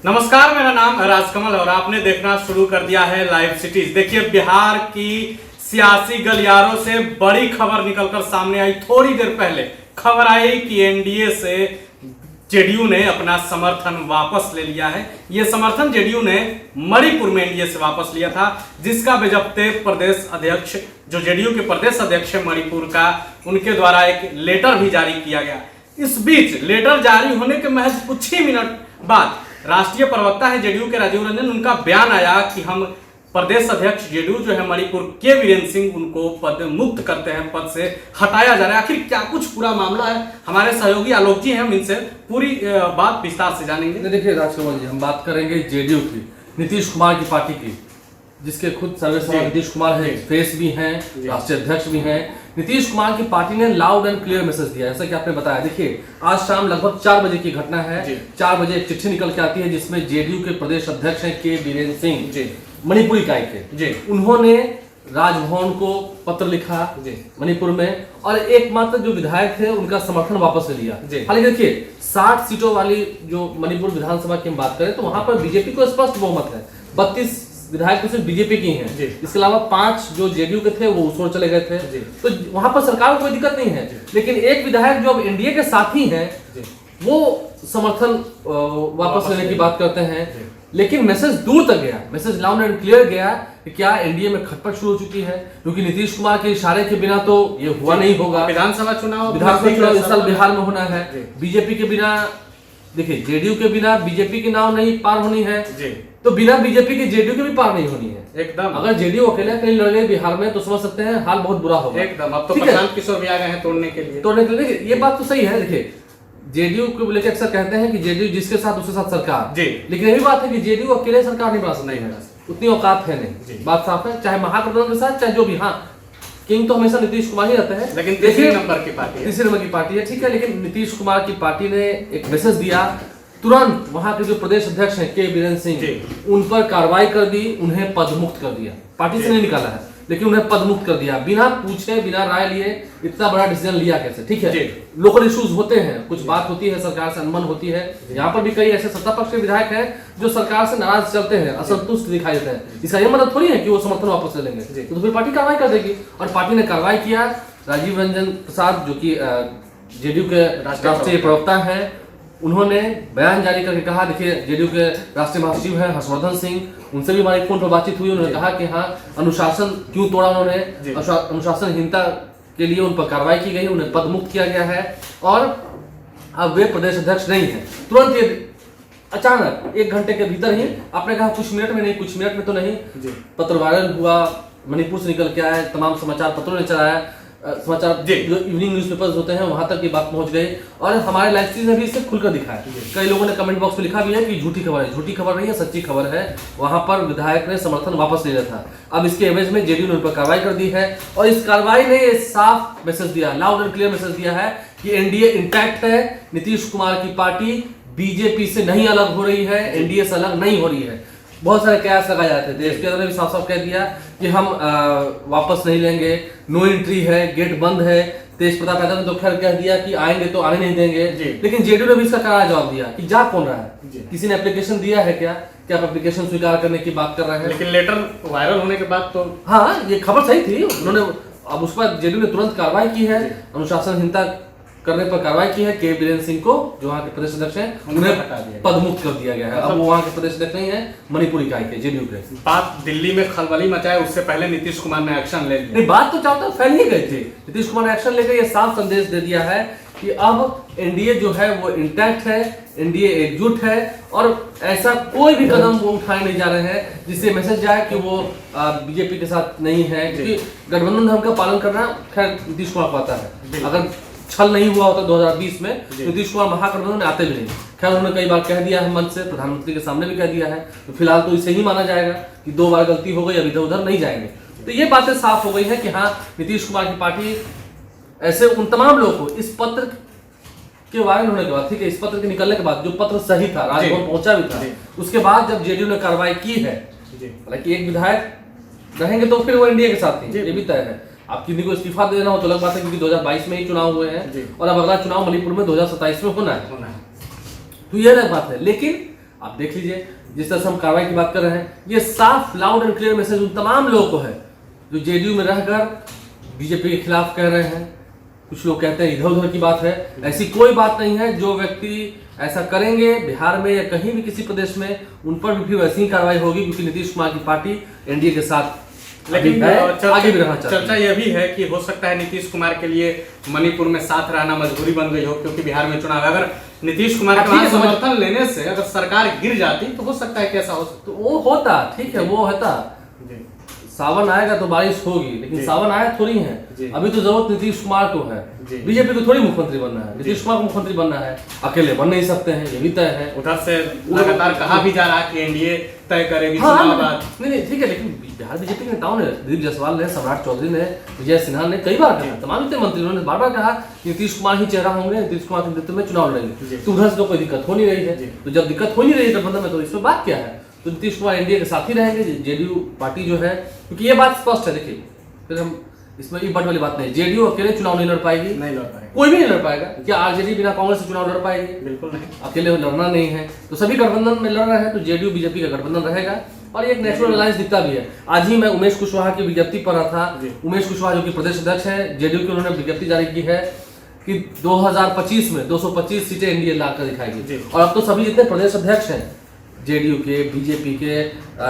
नमस्कार, मेरा नाम है राजकमल और आपने देखना शुरू कर दिया है लाइव सिटीज। देखिए, बिहार की सियासी गलियारों से बड़ी खबर निकलकर सामने आई। थोड़ी देर पहले खबर आई कि एनडीए से जेडीयू ने अपना समर्थन वापस ले लिया है। यह समर्थन जेडीयू ने मणिपुर में एनडीए से वापस लिया था, जिसका बेजब्ते प्रदेश अध्यक्ष, जो जेडीयू के प्रदेश अध्यक्ष है मणिपुर का, उनके द्वारा एक लेटर भी जारी किया गया। इस बीच लेटर जारी होने के महज कुछ ही मिनट बाद राष्ट्रीय प्रवक्ता है जेडीयू के राजीव रंजन, उनका बयान आया कि हम प्रदेश अध्यक्ष जेडीयू जो है मणिपुर के वीरेंद्र सिंह, उनको पद मुक्त करते हैं, पद से हटाया जा रहा है। आखिर क्या कुछ पूरा मामला है, हमारे सहयोगी आलोक जी हैं, हम इनसे पूरी बात विस्तार से जानेंगे। देखिए राजकमल जी, हम बात करेंगे जेडीयू की, नीतीश कुमार की पार्टी की, जिसके खुद सर्वेसर्वा नीतीश कुमार है, फेस भी हैं, राष्ट्रीय अध्यक्ष भी हैं। नीतीश कुमार की पार्टी ने लाउड एंड क्लियर मैसेज दिया, जैसा कि आपने बताया। देखिए, आज शाम लगभग 4 बजे की घटना है। 4 बजे एक चिट्ठी निकल के आती है जिसमें जेडीयू के प्रदेश अध्यक्ष हैं के वीरेंद्र सिंह, मणिपुर इकाई के, उन्होंने राजभवन को पत्र लिखा मणिपुर में, और एकमात्र जो विधायक थे उनका समर्थन वापस ले लिया। हालांकि देखिए, 60 सीटों वाली जो मणिपुर विधानसभा की हम बात करें तो वहां पर बीजेपी को स्पष्ट बहुमत है। 32 विधायक तो सिर्फ बीजेपी की हैं, इसके अलावा 5 जो जेडीयू के थे वो उस ओर चले गए थे, तो वहां पर सरकार को कोई दिक्कत नहीं है। लेकिन एक विधायक जो अब एनडीए के साथी हैं, वो समर्थन वापस लेने की बात करते हैं। लेकिन मैसेज दूर तक गया, मैसेज लाउड एंड क्लियर गया कि क्या एनडीए में खटपट शुरू हो चुकी है, क्योंकि नीतीश कुमार के इशारे के बिना तो ये हुआ नहीं होगा। विधानसभा चुनाव इस साल बिहार में होना है, बीजेपी के बिना, देखिए जेडीयू के बिना बीजेपी की नाव नहीं पार होनी है, तो बिना बीजेपी के जेडीयू की भी पार नहीं होनी है एकदम। अगर जेडीयू अकेला कहीं लड़ गए बिहार में तो समझ सकते हैं हाल बहुत बुरा होगा एकदम। अब तो प्रशांत किशोर भी आ गए हैं तोड़ने के लिए। ये बात तो सही है। देखिए, जेडीयू को लेकर अक्सर कहते हैं कि जेडीयू जिसके साथ उसके साथ सरकार, लेकिन यही बात है कि जेडीयू अकेले सरकार नहीं बना सकती है, उतनी औकात है नहीं। बात साफ है, चाहे महागठबंधन के साथ, चाहे जो भी। हाँ, किंग तो हमेशा नीतीश कुमार ही रहते हैं, लेकिन तीसरे नंबर की पार्टी है, ठीक है। लेकिन नीतीश कुमार की पार्टी ने एक मैसेज दिया, तुरंत वहां के जो प्रदेश अध्यक्ष हैं के वीरेंद्र सिंह, उन पर कार्रवाई कर दी, उन्हें पदमुक्त कर दिया। पार्टी से नहीं निकाला है, लेकिन उन्हें पदमुक्त कर दिया, बिना पूछे बिना राय लिए। इतना बड़ा डिसीजन लिया कैसे? ठीक है, लोकल इश्यूज होते हैं, कुछ बात होती है, सरकार से अनबन होती है। यहाँ पर भी कई ऐसे सत्ता पक्ष के विधायक हैं जो सरकार से नाराज चलते हैं, असंतुष्ट दिखाई देते हैं। इसका यह मतलब थोड़ी है कि वो समर्थन वापस ले लेंगे, तो फिर पार्टी कार्रवाई कर देगी। और पार्टी ने कार्रवाई किया। राजीव रंजन प्रसाद, जो की जेडीयू के राष्ट्रीय प्रवक्ता है, उन्होंने बयान जारी करके कहा, देखिए जेडीयू के राष्ट्रीय महासचिव हैं हर्षवर्धन सिंह, उनसे भी हमारी फोन पर बातचीत हुई। उन्होंने कहा कि हाँ, अनुशासन क्यों तोड़ा उन्होंने, अनुशासनहीनता के लिए उन पर कार्रवाई की गई, उन्हें पदमुक्त किया गया है, और अब वे प्रदेश अध्यक्ष नहीं है। तुरंत ये अचानक 1 घंटे के भीतर ही, आपने कहा कुछ मिनट में नहीं, कुछ मिनट में तो नहीं, पत्र वायरल हुआ, मणिपुर से निकल के आया, तमाम समाचार पत्रों ने चलाया, समाचार जो इवनिंग न्यूज़पेपर्स होते हैं वहां तक ये बात पहुंच गई, और हमारे लाइव स्ट्रीम ने भी इसे खुलकर दिखाया। कई लोगों ने कमेंट बॉक्स में लिखा भी है कि झूठी खबर है। झूठी खबर नहीं है, सच्ची खबर है। वहां पर विधायक ने समर्थन वापस ले लिया था। अब इसके एवज में जेडीयू ने उन पर कार्रवाई कर दी है, और इस कार्रवाई ने ये साफ मैसेज दिया, लाउड एंड क्लियर मैसेज दिया है कि एनडीए इंटैक्ट है। नीतीश कुमार की पार्टी बीजेपी से नहीं अलग हो रही है, एनडीए से अलग नहीं हो रही है। बहुत सारे कयास लगाए जाते थे, देश के अंदर भी साफ साफ कह दिया कि हम वापस नहीं लेंगे, नो एंट्री है, गेट बंद है। तेज प्रताप यादव ने तो खैर कह दिया कि आएंगे तो आने नहीं देंगे, लेकिन जेडीयू ने भी इसका करारा जवाब दिया कि जा कौन रहा है, किसी ने एप्लीकेशन दिया है क्या आप एप्लीकेशन स्वीकार करने की बात कर रहे हैं? लेकिन लेटर वायरल होने के बाद तो हाँ, ये खबर सही थी। उन्होंने अब उस पर जेडीयू ने तुरंत कार्रवाई की है, अनुशासनहीनता करने पर कार्रवाई की है। के वीरेंद्र सिंह को, जो वहाँ के प्रदेश अध्यक्ष हैं, उन्हें पदमुक्त कर दिया गया है। अब वो वहाँ के प्रदेश अध्यक्ष नहीं है, मणिपुर इकाई के जेडीयू के। बात दिल्ली में खलबली मचाए, उससे पहले नीतीश कुमार ने एक्शन ले लिया। नहीं, बात तो चाहता फैल ही गई थी। नीतीश कुमार ने एक्शन लेकर ये साफ संदेश दे दिया है कि अब एनडीए जो है वो इंटैक्ट है, एनडीए एकजुट है, और ऐसा कोई भी कदम वो उठाए नहीं जा रहे हैं जिससे मैसेज जाए कि वो बीजेपी के साथ नहीं है, क्योंकि गठबंधन धर्म का पालन करना खैर नीतीश कुमार को आता है। अगर छल नहीं हुआ होता 2020 में, नीतीश कुमार महागठबंधन में आते भी नहीं। खैर, उन्होंने कई बार कह दिया है मंच से, प्रधानमंत्री के सामने भी कह दिया है, तो फिलहाल तो इसे ही माना जाएगा कि 2 बार गलती हो गई, अब इधर उधर नहीं जाएंगे। तो ये बातें साफ हो गई है कि हाँ, नीतीश कुमार की पार्टी ऐसे उन तमाम लोगों को इस पत्र के वायरल होने के बाद, ठीक है, इस पत्र के निकलने के बाद, जो पत्र सही था, राजभवन पहुंचा भी था, उसके बाद जब जेडीयू ने कार्रवाई की है, हालांकि एक विधायक रहेंगे तो फिर वो एनडीए के साथ थे, ये भी तय है। आप किसी को इस्तीफा देना हो तो अलग बात है, क्योंकि 2022 में ही चुनाव हुए हैं, और अब अगला चुनाव मणिपुर में 2027 में होना है, तो यह अलग बात है। लेकिन आप देख लीजिए जिस तरह से हम कार्रवाई की बात कर रहे हैं, ये साफ लाउड एंड क्लियर मैसेज उन तमाम लोगों को है जो जेडीयू में रहकर बीजेपी के खिलाफ कह रहे हैं। कुछ लोग कहते हैं इधर उधर की बात है, ऐसी कोई बात नहीं है। जो व्यक्ति ऐसा करेंगे बिहार में या कहीं भी किसी प्रदेश में, उन पर भी वैसी ही कार्रवाई होगी, क्योंकि नीतीश कुमार की पार्टी एनडीए के साथ लेकिन आगे भी रहना चाहती है। चर्चा यह भी है कि हो सकता है नीतीश कुमार के लिए मणिपुर में साथ रहना मजबूरी बन गई हो, क्योंकि बिहार में चुनाव है। अगर नीतीश कुमार के वहां समर्थन लेने से अगर सरकार गिर जाती तो हो सकता है कि ऐसा हो सकता। तो वो होता, ठीक है, वो होता। सावन आएगा तो बारिश होगी, लेकिन सावन आया थोड़ी है। अभी तो जरूरत नीतीश कुमार को है, बीजेपी को थोड़ी मुख्यमंत्री बनना है। नीतीश कुमार को मुख्यमंत्री बनना है, अकेले बन नहीं सकते हैं, ये भी तय है। उधर से लगातार कहा भी जा रहा है कि एनडीए तय करेगी चुनाव बाद। नहीं ठीक है, लेकिन बिहार बीजेपी के नेताओं ने, दिलीप जायसवाल ने, सम्राट चौधरी ने, विजय सिन्हा ने कई बार कहा, तमाम वित्त मंत्रियों ने बार बार कहा नीतीश कुमार ही चेहरा होंगे, नीतीश कुमार के नेतृत्व में चुनाव लड़ेंगे। तो उधर से तो कोई दिक्कत हो नहीं रही है। तो जब दिक्कत हो नहीं रही है गठबंधन में, तो इसमें बात क्या है? तो नीतीश कुमार एनडीए के साथ ही रहेंगे, जेडीयू पार्टी जो है, क्योंकि ये बात स्पष्ट है। देखिए फिर हम इसमें ये बट वाली बात नहीं, जेडीयू अकेले चुनाव नहीं लड़ पाएगी, कोई भी नहीं लड़ पाएगा। क्या आरजेडी बिना कांग्रेस से चुनाव लड़ पाएगी? बिल्कुल नहीं, अकेले लड़ना नहीं है। तो सभी गठबंधन में लड़ रहे हैं, तो जेडीयू बीजेपी का गठबंधन रहेगा और एक नेशनल अलायंस दिखता भी है। आज ही मैं उमेश कुशवाहा की विज्ञप्ति पढ़ रहा था। उमेश कुशवाहा जो कि प्रदेश अध्यक्ष है जेडीयू की, उन्होंने विज्ञप्ति जारी की है कि 2025 में 225 सीटें एनडीए लाकर दिखाएगी। और अब तो सभी जितने प्रदेश अध्यक्ष हैं जेडीयू के, बीजेपी के,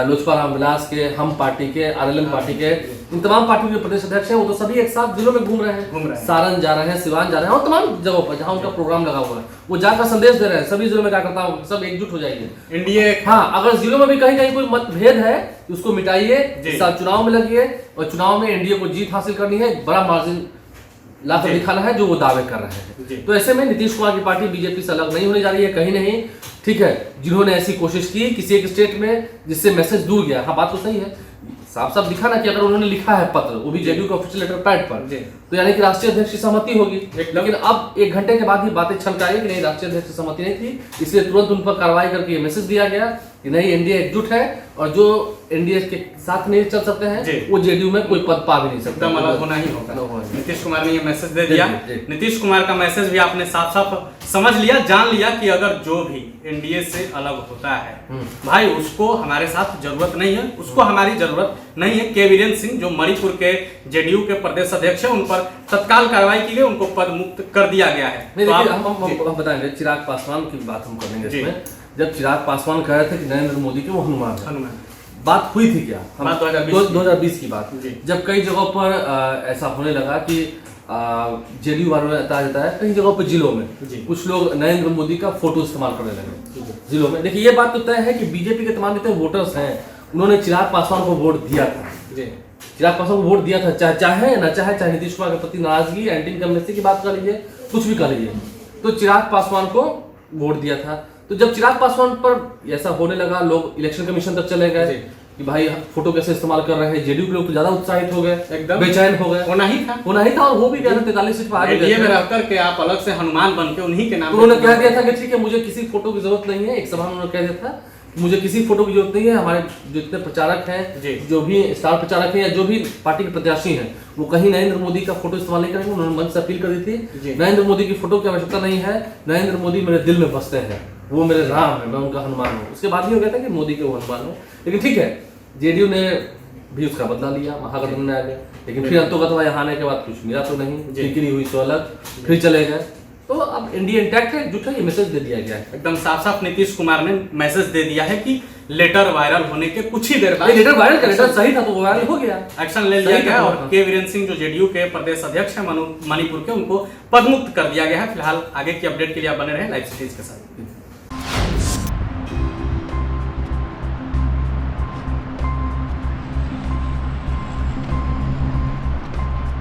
लोजपा रामविलास के, हम पार्टी के, आरएलएम पार्टी के, इन तमाम पार्टियों के प्रदेश अध्यक्ष हैं, वो तो सभी एक साथ जिलों में घूम रहे हैं। सारण जा रहे हैं, सिवान जा रहे हैं और तमाम जगहों पर जहां उनका प्रोग्राम लगा हुआ है, वो जाकर संदेश दे रहे हैं सभी जिलों में, क्या करता हूँ सब एकजुट हो जाइए एनडीए। हाँ, अगर जिलों में भी कहीं कहीं कोई मतभेद है उसको मिटाइए, इस साल चुनाव में लगिए और चुनाव में एनडीए को जीत हासिल करनी है, बड़ा मार्जिन लाकर दिखाना है जो वो दावे कर रहे हैं। तो ऐसे में नीतीश कुमार की पार्टी बीजेपी से अलग नहीं होने जा रही है कहीं नहीं, ठीक है। जिन्होंने ऐसी कोशिश की किसी एक स्टेट में जिससे मैसेज दूर गया, हाँ बात तो सही है, साफ साफ दिखा ना कि अगर उन्होंने लिखा है पत्र, वो भी जेडीयू के ऑफिशियल लेटर पैड पर, तो यानी कि राष्ट्रीय अध्यक्ष की सहमति होगी। लेकिन अब 1 घंटे के बाद ही बातें छलकाई कि नहीं, राष्ट्रीय अध्यक्ष की सहमति नहीं थी, इसलिए तुरंत उन पर कार्रवाई करके ये मैसेज दिया गया कि नहीं, एनडीए एकजुट है और जो एनडीए के साथ नहीं चल सकते हैं वो जेडीयू में कोई पद पा भी नहीं सकते, अलग होना ही होगा। नीतीश कुमार ने ये मैसेज दे दिया। नीतीश कुमार का मैसेज भी आपने साफ साफ समझ लिया, जान लिया कि अगर जो भी एनडीए से अलग होता है भाई, उसको हमारे साथ जरूरत नहीं है, उसको हमारी जरूरत नहीं है। के वीरेंद्र सिंह जो मणिपुर के जेडीयू के प्रदेश अध्यक्ष है, उन पर तत्काल कार्रवाई की गई, उनको पद मुक्त कर दिया गया है। नहीं, हम बताएंगे चिराग पासवान की बात हम करेंगे इसमें। जब चिराग पासवान कह रहे थे कि नरेंद्र मोदी के वो हनुमान, बात हुई थी क्या? 2020 की बात, जब कई जगहों पर ऐसा होने लगा कि जेडीयू वालों ने बताया जाता है कई जगहों पर जिलों में कुछ लोग नरेंद्र मोदी का फोटो इस्तेमाल करने लगे जिलों में। देखिए ये बात तो तय है कि बीजेपी के तमाम जितने वोटर्स हैं उन्होंने चिराग पासवान को वोट दिया था, चिराग पासवान को वोट दिया था, चाहे न चाहे, चाहे नीतीश कुमार के प्रति नाराजगी, एंटी इनकम्बेंसी की बात कर लीजिए, कुछ भी कर लीजिए, तो चिराग पासवान को वोट दिया था। तो जब चिराग पासवान पर ऐसा होने लगा, लोग इलेक्शन कमीशन तक चले गए कि भाई फोटो कैसे इस्तेमाल कर रहे हैं, जेडीयू के लोग तो ज्यादा उत्साहित हो गए, एकदम बेचैन हो गए। होना ही था और वो भी 43 सीट पर आगे एनडीए में रहकर के आप अलग से हनुमान बन के उन्हीं के नाम, उन्होंने कह दिया था कि ठीक है मुझे किसी फोटो की जरूरत नहीं है। एक सभा में उन्होंने कह दिया था मुझे किसी फोटो की जरूरत नहीं है, हमारे जितने प्रचारक हैं, जो भी स्टार प्रचारक हैं या जो भी पार्टी के प्रत्याशी हैं, वो कहीं नरेंद्र मोदी का फोटो इस्तेमाल नहीं करेंगे। उन्होंने मंच से अपील कर दी थी, नरेंद्र मोदी की फोटो की आवश्यकता नहीं है, नरेंद्र मोदी मेरे दिल में बसते हैं, वो मेरे राम है, मैं उनका हनुमान हूँ। उसके बाद ये हो गया था कि मोदी के वो हनुमान हो। लेकिन ठीक है, जेडीयू ने भी उसका बदला लिया, महागठबंधन में आ गए, लेकिन फिर अंतोगत यहाँ आने के बाद कुछ मिला तो नहीं, टिकरी हुई तो अलग, फिर चले गए। तो अब एनडीए इंटैक्ट है, जुट है, ये मैसेज दे दिया गया है। एकदम साफ साफ नीतीश कुमार ने मैसेज दे दिया है कि लेटर वायरल होने के कुछ ही देर बाद, लेटर वायरल का लेटर सही था तो वो वायरल हो गया, एक्शन ले लिया गया और के वीरेंद्र सिंह जो जेडीयू के प्रदेश अध्यक्ष हैं मणिपुर के, उनको पदमुक्त कर दिया गया है। फिलहाल आगे की अपडेट के लिए आप बने रहे लाइव सिटीज के साथ।